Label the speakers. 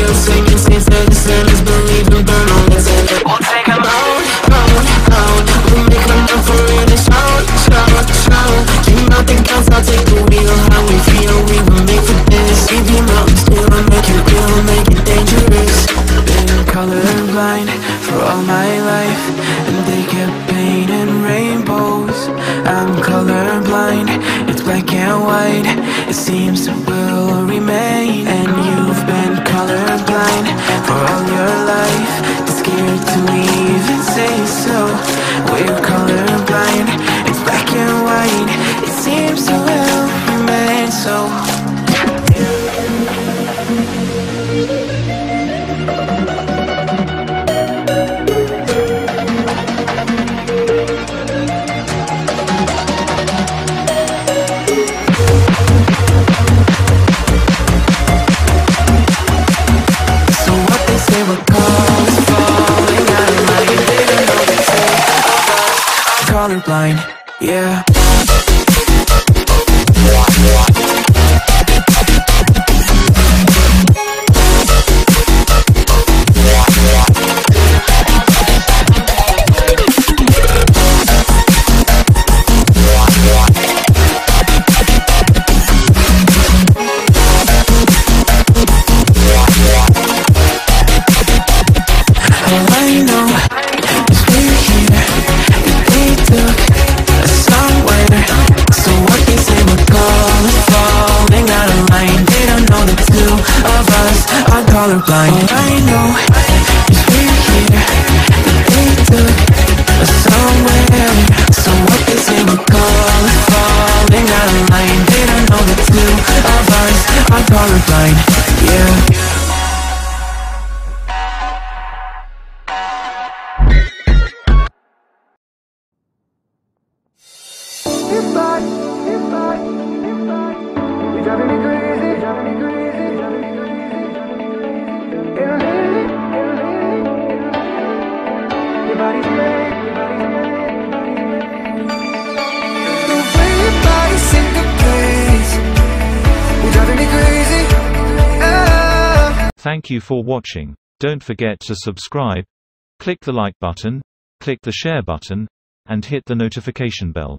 Speaker 1: still singing since the sinners believe in burn on the internet. We'll take them out, we'll make them up for real and shout. Dream out the guns, I'll take the wheel. How we feel, we were made for this. We be mountains, still make it real, make it dangerous. Been colorblind for all my life, and they kept painting rainbows. I'm colorblind, it's black and white. It seems it will remain. And you've been colorblind for all your life, too scared to even say so. We're colorblind, it's black and white. It seems it will remain so. Colorblind, yeah. All I know is we're here, and they took us somewhere. So what they say we're falling out of line. They don't know the two of us are colorblind. All I know is we're here, and they took us somewhere. So what they say we're falling out of line. They don't know the two of us are colorblind, yeah.
Speaker 2: Thank you for watching. Don't forget to subscribe, click the like button, click the share button, and hit the notification bell.